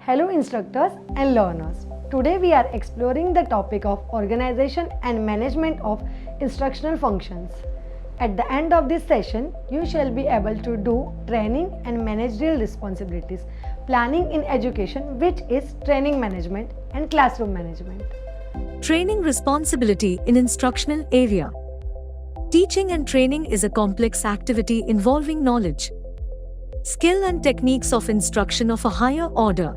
Hello instructors and learners. Today we are exploring the topic of organization and management of instructional functions. At the end of this session, you shall be able to do training and managerial responsibilities, planning in education, which is training management and classroom management. Training responsibility in instructional area. Teaching and training is a complex activity involving knowledge, skill and techniques of instruction of a higher order.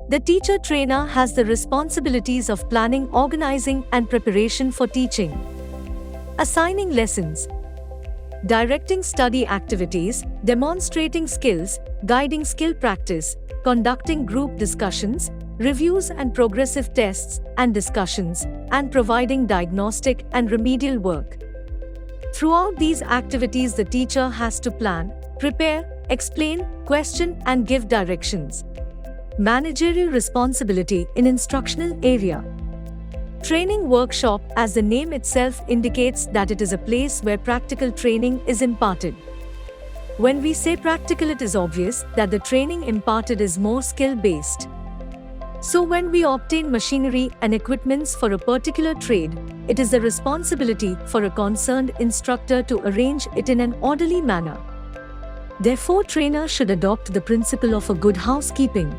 The teacher trainer has the responsibilities of planning, organizing and preparation for teaching, assigning lessons, directing study activities, demonstrating skills, guiding skill practice, conducting group discussions, reviews and progressive tests and discussions, and providing diagnostic and remedial work. Throughout these activities, the teacher has to plan, prepare, explain, question, and give directions. Managerial responsibility in instructional area. Training workshop, as the name itself indicates, that it is a place where practical training is imparted. When we say practical, it is obvious that the training imparted is more skill-based. So when we obtain machinery and equipments for a particular trade, it is the responsibility for a concerned instructor to arrange it in an orderly manner. Therefore, trainer should adopt the principle of a good housekeeping.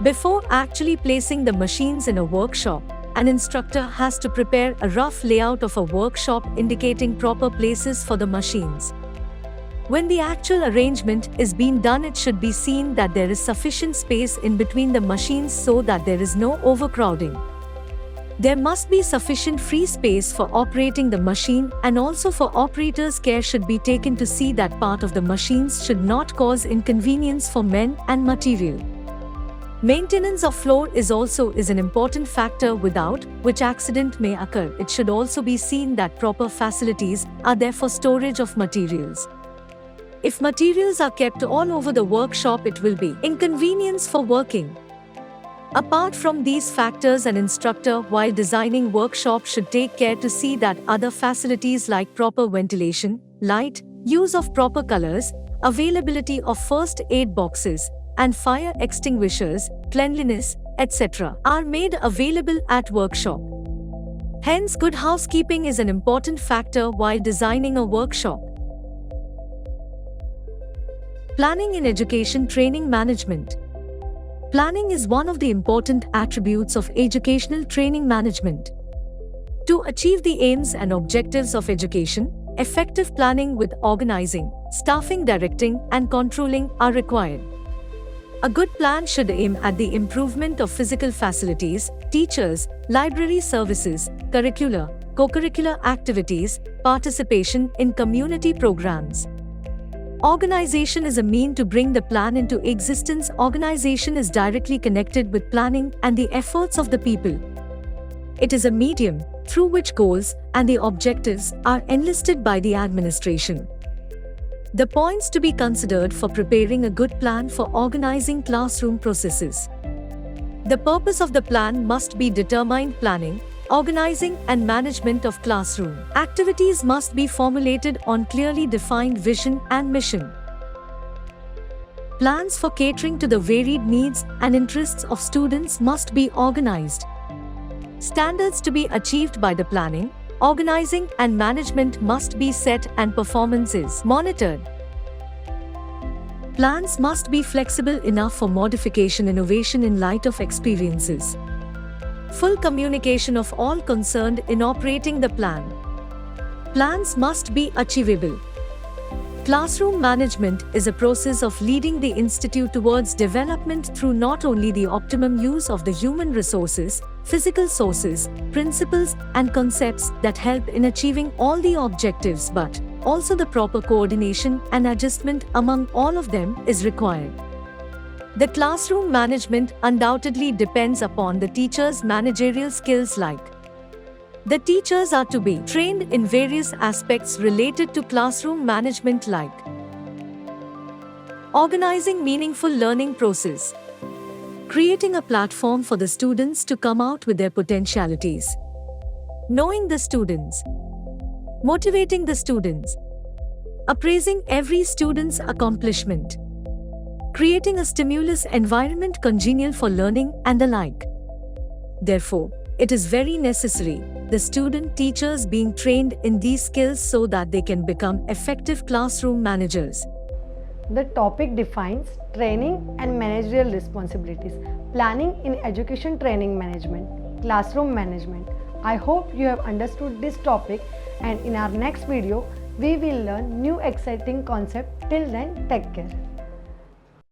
Before actually placing the machines in a workshop, an instructor has to prepare a rough layout of a workshop indicating proper places for the machines. When the actual arrangement is being done, it should be seen that there is sufficient space in between the machines so that there is no overcrowding. There must be sufficient free space for operating the machine, and also for operators, care should be taken to see that part of the machines should not cause inconvenience for men and material. Maintenance of floor is an important factor, without which accident may occur. It should also be seen that proper facilities are there for storage of materials. If materials are kept all over the workshop, it will be inconvenience for working. Apart from these factors, an instructor, while designing workshop, should take care to see that other facilities like proper ventilation, light, use of proper colors, availability of first aid boxes, and fire extinguishers, cleanliness, etc., are made available at workshop. Hence, good housekeeping is an important factor while designing a workshop. Planning in education training management. Planning is one of the important attributes of educational training management. To achieve the aims and objectives of education, effective planning with organizing, staffing, directing, and controlling are required. A good plan should aim at the improvement of physical facilities, teachers, library services, curricular, co-curricular activities, participation in community programs. Organization is a mean to bring the plan into existence. Organization is directly connected with planning and the efforts of the people. It is a medium through which goals and the objectives are enlisted by the administration. The points to be considered for preparing a good plan for organizing classroom processes. The purpose of the plan must be determined. Planning, organizing and management of classroom activities must be formulated on clearly defined vision and mission. Plans for catering to the varied needs and interests of students must be organized. Standards to be achieved by the planning, organizing and management must be set, and performance is monitored. Plans must be flexible enough for modification, innovation in light of experiences. Full communication of all concerned in operating the plan. Plans must be achievable. Classroom management is a process of leading the institute towards development through not only the optimum use of the human resources, physical sources, principles and concepts that help in achieving all the objectives, but also the proper coordination and adjustment among all of them is required. The classroom management undoubtedly depends upon the teacher's managerial skills. Like the teachers are to be trained in various aspects related to classroom management, like organizing meaningful learning process, creating a platform for the students to come out with their potentialities, knowing the students, motivating the students, appraising every student's accomplishment, creating a stimulus environment congenial for learning and the like. Therefore, it is very necessary the student teachers being trained in these skills so that they can become effective classroom managers. The topic defines training and managerial responsibilities, planning in education training management, classroom management. I hope you have understood this topic, and in our next video, we will learn new exciting concept. Till then, take care.